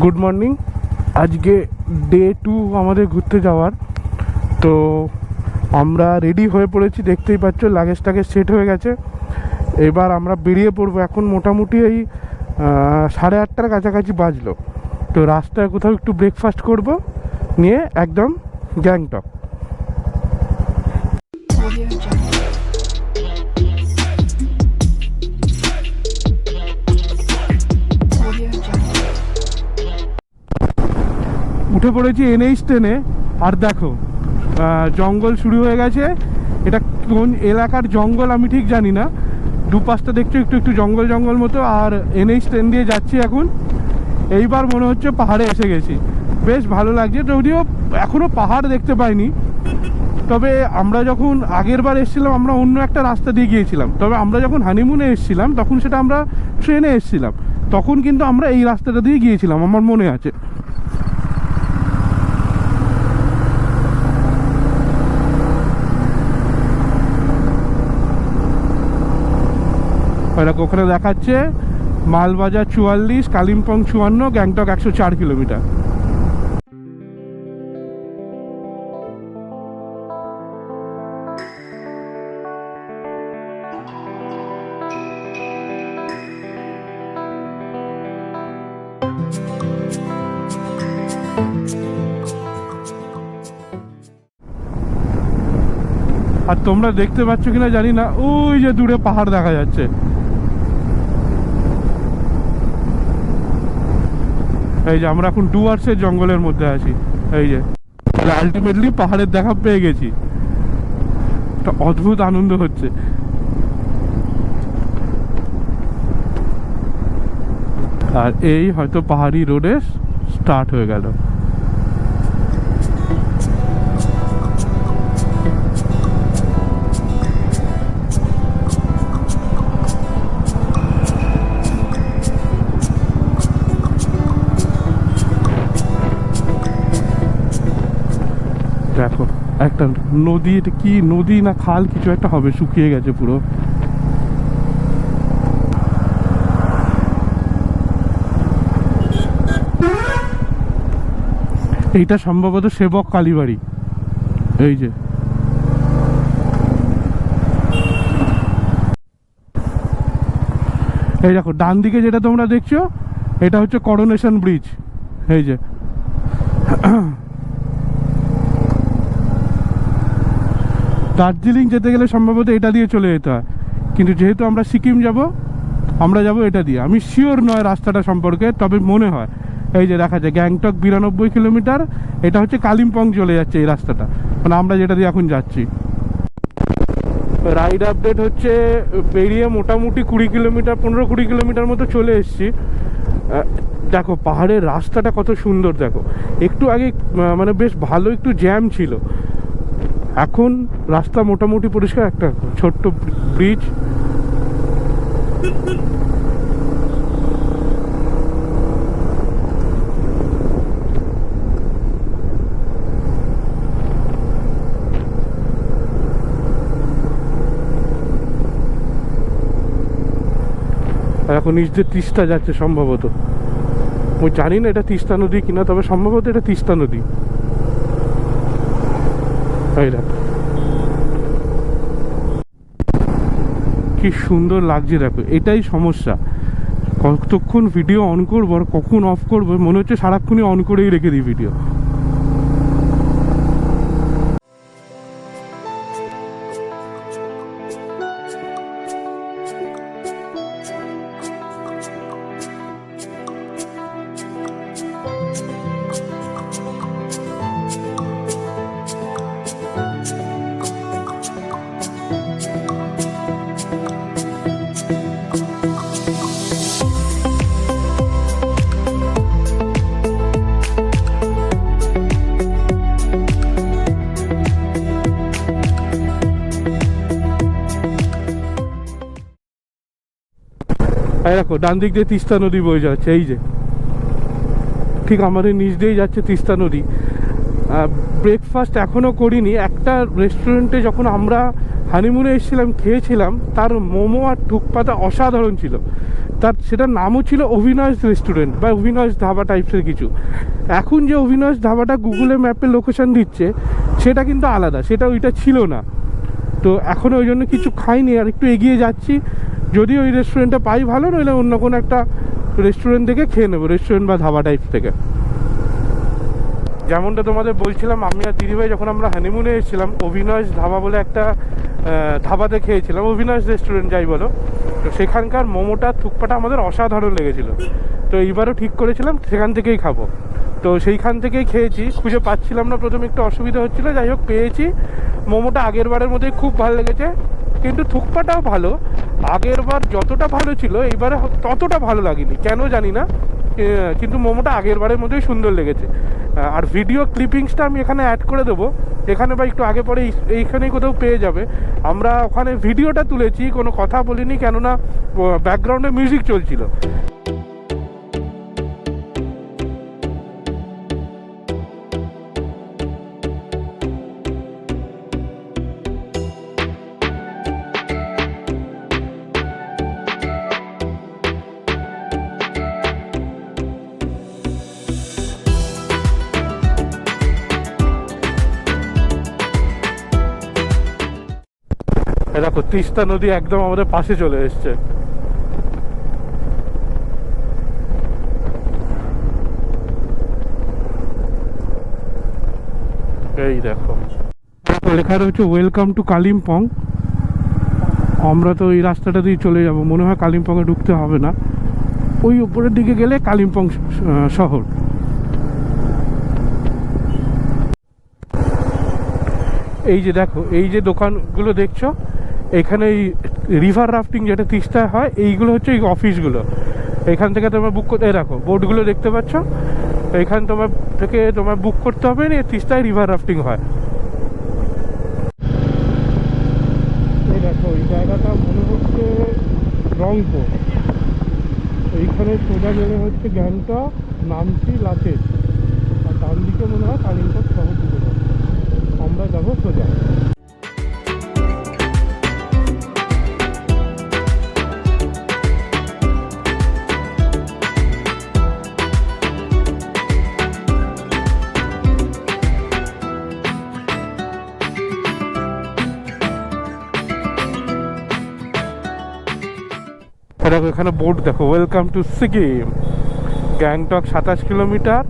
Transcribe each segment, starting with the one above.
Good morning. আজকে day 2 আমাদের ঘুরতে যাওয়ার। তো আমরা রেডি হয়ে পড়েছি, দেখতেই পাচ্ছ লাগেজ টাগেজ সেট হয়ে গেছে। এবার আমরা বেরিয়ে পড়বো। এখন মোটামুটি এই 8:30টার কাছাকাছি বাজলো। তো রাস্তায় কোথাও একটু ব্রেকফাস্ট করব, নিয়ে একদম গ্যাংটক। উঠে পড়েছি NH10-এ। আর দেখো জঙ্গল শুরু হয়ে গেছে। এটা কোন এলাকার জঙ্গল আমি ঠিক জানি না, দুপাশটা দেখছো একটু একটু জঙ্গল জঙ্গল মতো। আর NH10 দিয়ে যাচ্ছি এখন। এইবার মনে হচ্ছে পাহাড়ে এসে গেছি, বেশ ভালো লাগছে। যদিও এখনও পাহাড় দেখতে পাইনি, তবে আমরা যখন আগের বার এসেছিলাম আমরা অন্য একটা রাস্তা দিয়ে গিয়েছিলাম। তবে আমরা যখন হানিমুনে এসেছিলাম তখন সেটা আমরা ট্রেনে এসেছিলাম, তখন কিন্তু আমরা এই রাস্তাটা দিয়ে গিয়েছিলাম, আমার মনে আছে। ওখানে দেখাচ্ছে মালবাজার 44, কালিম্পং 54, গ্যাংটক 104 কিলোমিটার। আর তোমরা দেখতে পাচ্ছ কিনা জানি না, ওই যে দূরে পাহাড় দেখা যাচ্ছে। এই যে আমরা এখন ডুয়ার্সের জঙ্গলের মধ্যে আছি। এই যে আলটিমেটলি পাহাড়ের দেখা পেয়ে গেছি, একটা অদ্ভুত আনন্দ হচ্ছে। আর এই হয়তো পাহাড়ি রোডে স্টার্ট হয়ে গেল। দেখো একটা নদী, এটা কি নদী না খাল কিছু একটা হবে, শুকিয়ে গেছে পুরো। এইটা সম্ভবত সেবক কালীবাড়ি। এই যে এই দেখো ডান দিকে যেটা তোমরা দেখছো, এটা হচ্ছে করোনেশন ব্রিজ। এই যে দার্জিলিং যেতে গেলে সম্ভবত এটা দিয়ে চলে যেতে হয়, কিন্তু যেহেতু আমরা সিকিম যাব, আমরা যাব এটা দিয়ে। আমি শিওর নয় রাস্তাটা সম্পর্কে, তবে মনে হয়। এই যে দেখা যায় গ্যাংটক 92 কিলোমিটার, এটা হচ্ছে কালিম্পং চলে যাচ্ছে এই রাস্তাটা, মানে আমরা যেটা দিয়ে এখন যাচ্ছি। রাইড আপডেট হচ্ছে বেরিয়ে মোটামুটি 20 কিলোমিটার 15-20 কিলোমিটার মতো চলে এসেছি। দেখো পাহাড়ের রাস্তাটা কত সুন্দর। দেখো একটু আগে মানে বেশ ভালো একটু জ্যাম ছিল, এখন রাস্তা মোটামুটি পরিষ্কার। একটা ছোট্ট ব্রিজ। এখন নিচ দিয়ে তিস্তা যাচ্ছে সম্ভবত। আমি জানি না এটা তিস্তা নদী কিনা, তবে সম্ভবত এটা তিস্তা নদী। কি সুন্দর লাগছে দেখো। এটাই সমস্যা, কতক্ষণ ভিডিও অন করবো আর কখন অফ করবো, মনে হচ্ছে সারাক্ষণই অন করেই রেখে দিই ভিডিও। দেখো ডান দিক দিয়ে তিস্তা নদী বয়ে যাচ্ছে। এই যে ঠিক আমাদের নিচ দিয়েই যাচ্ছে তিস্তা নদী। ব্রেকফাস্ট এখনও করিনি। একটা রেস্টুরেন্টে যখন আমরা হানিমুনে এসেছিলাম, খেয়েছিলাম, তার মোমো আর থুকপাতা অসাধারণ ছিল। তার সেটার নামও ছিল অভিনয় রেস্টুরেন্ট বা অভিনয় ধাবা টাইপসের কিছু। এখন যে অভিনয় ধাবাটা গুগলে ম্যাপে লোকেশন দিচ্ছে সেটা কিন্তু আলাদা, সেটা ওইটা ছিল না। তো এখন ওই জন্য কিছু খাইনি, আর একটু এগিয়ে যাচ্ছি, যদি ওই রেস্টুরেন্টটা পাই ভালো, নইলে অন্য কোনো একটা রেস্টুরেন্ট থেকে খেয়ে নেবো, রেস্টুরেন্ট বা ধাবা টাইপ থেকে। যেমনটা তোমাদের বলছিলাম, আমি আর দিদিভাই যখন আমরা হানিমুনে এসেছিলাম, অভিনয় ধাবা বলে একটা ধাবাতে খেয়েছিলাম, অভিনয় রেস্টুরেন্ট যাই বলো। তো সেখানকার মোমোটা থুকপাটা আমাদের অসাধারণ লেগেছিলো। তো এইবারও ঠিক করেছিলাম সেখান থেকেই খাবো। তো সেইখান থেকেই খেয়েছি, খুঁজে পাচ্ছিলাম না, প্রথমে একটু অসুবিধা হচ্ছিলো, যাই হোক পেয়েছি। মোমোটা আগের বারের মধ্যেই খুব ভালো লেগেছে, কিন্তু থুকপাটাও ভালো। আগের বার যতটা ভালো ছিল এইবারে ততটা ভালো লাগেনি, কেন জানি না, কিন্তু মোমোটা আগের বারের মধ্যেই সুন্দর লেগেছে। আর ভিডিও ক্লিপিংসটা আমি এখানে অ্যাড করে দেবো, এখানে বা একটু আগে পরে এইখানেই কোথাও পেয়ে যাবে। আমরা ওখানে ভিডিওটা তুলেছি, কোনো কথা বলিনি, কেননা ব্যাকগ্রাউন্ডে মিউজিক চলছিল। দেখো তিস্তা নদী একদম আমাদের পাশে চলে এসছে। এই দেখো লেখা রয়েছে ওয়েলকাম টু কালিম্পং। আমরা তো এই রাস্তাটা দিয়ে চলে যাব, মনে হয় কালিম্পংয়ে ঢুকতে হবে না, ওই উপরের দিকে গেলে কালিম্পং শহর। এই যে দেখো, এই যে দোকানগুলো দেখছো, এখানে এই রিভার রাফটিং যেটা তিস্তায় হয়, এইগুলো হচ্ছে এই অফিসগুলো। এখান থেকে তোমার বুক করতে, দেখো বোর্ডগুলো দেখতে পাচ্ছ, এখান তোমার বুক করতে হবে, না তিস্তায় রিভার রাফটিং হয়। এই দেখো এই জায়গাটা মনে হচ্ছে রংপুর, এইখানে সোজা গেলে হচ্ছে গ্যাংটক, নামচি, লাচেন, আর ডান দিকে মনে হয় কালিম্পং শহর ঢুকে যাবে। আমরা যাবো সোজা। দেখো এখানে বোর্ড দেখো, welcome to Sikkim, Gangtok 27 kilometre,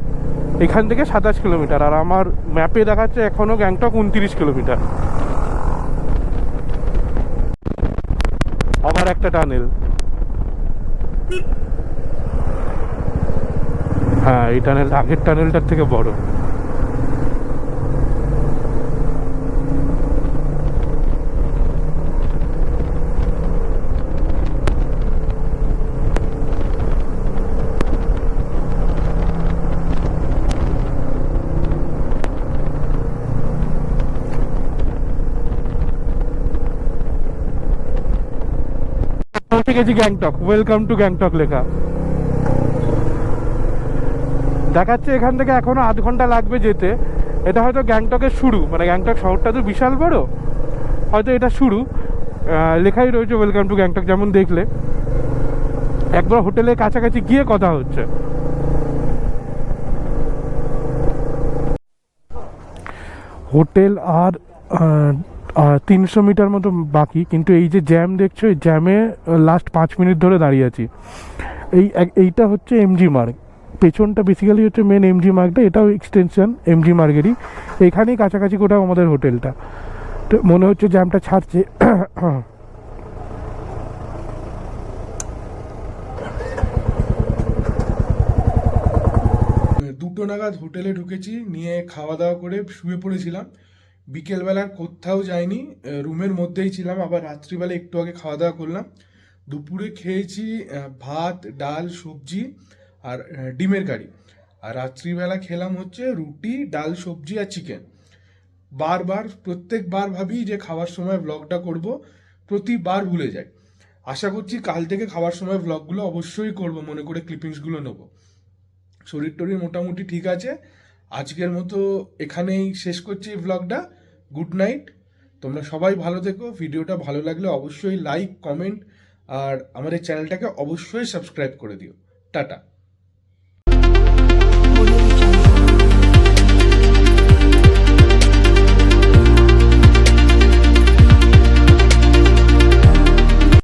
এখান থেকে 27 কিলোমিটার, আর আমার ম্যাপে দেখাচ্ছে এখনো গ্যাংটক 29 কিলোমিটার। আবার একটা টানেল, হ্যাঁ এই টানেলটা আগের টানেলটার থেকে বড়। পৌঁছে গেছি গ্যাংটক, ওয়েলকাম টু গ্যাংটক লেখা দেখাচ্ছে। এখান থেকে এখনো আধ ঘন্টা লাগবে যেতে। এটা হয়তো গ্যাংটকের শুরু, মানে গ্যাংটক শহরটা তো বিশাল বড়, হয়তো এটা শুরু। লেখাই রয়েছে ওয়েলকাম টু গ্যাংটক, যেমন দেখলে। একবার হোটেলের কাছাকাছি গিয়ে কথা হচ্ছে। হোটেল আর 300 মিটার মতো বাকি, কিন্তু এই যে জ্যাম দেখছো, এই জ্যামে লাস্ট 5 মিনিট ধরে দাঁড়িয়ে আছি। এইটা হচ্ছে এমজি মার্গ, পেছনটা বেসিক্যালি হচ্ছে মেন এমজি মার্গটা, এটাও এক্সটেনশন এমজি মার্গেরই। এখানেই কাছাকাছি কোথাও আমাদের হোটেলটা, তো মনে হচ্ছে জ্যামটা ছাড়ছে। 2টো নাগাদ হোটেলে ঢুকেছি, নিয়ে খাওয়া দাওয়া করে শুয়ে পড়েছিলাম। বিকেলবেলা কোথাও যাইনি, রুমের মধ্যেই ছিলাম। আবার রাত্রিবেলা একটু আগে খাওয়া দাওয়া করলাম। দুপুরে খেয়েছি ভাত, ডাল, সবজি আর ডিমের কারি। আর রাত্রিবেলা খেলাম হচ্ছে রুটি, ডাল, সবজি আর চিকেন। প্রত্যেকবার ভাবি যে খাওয়ার সময় ব্লগটা করব, প্রতিবার ভুলে যাই। আশা করছি কাল থেকে খাওয়ার সময় ব্লগগুলো অবশ্যই করব, মনে করে ক্লিপিংসগুলো নেবো। শরীর টরীর মোটামুটি ঠিক আছে। আজকের মতো এখানেই শেষ করছি ব্লগটা। গুড নাইট, তোমরা সবাই ভালো থেকো। ভিডিওটা ভালো লাগলে অবশ্যই লাইক, কমেন্ট আর আমাদের চ্যানেলটাকে অবশ্যই সাবস্ক্রাইব করে দিও। টাটা।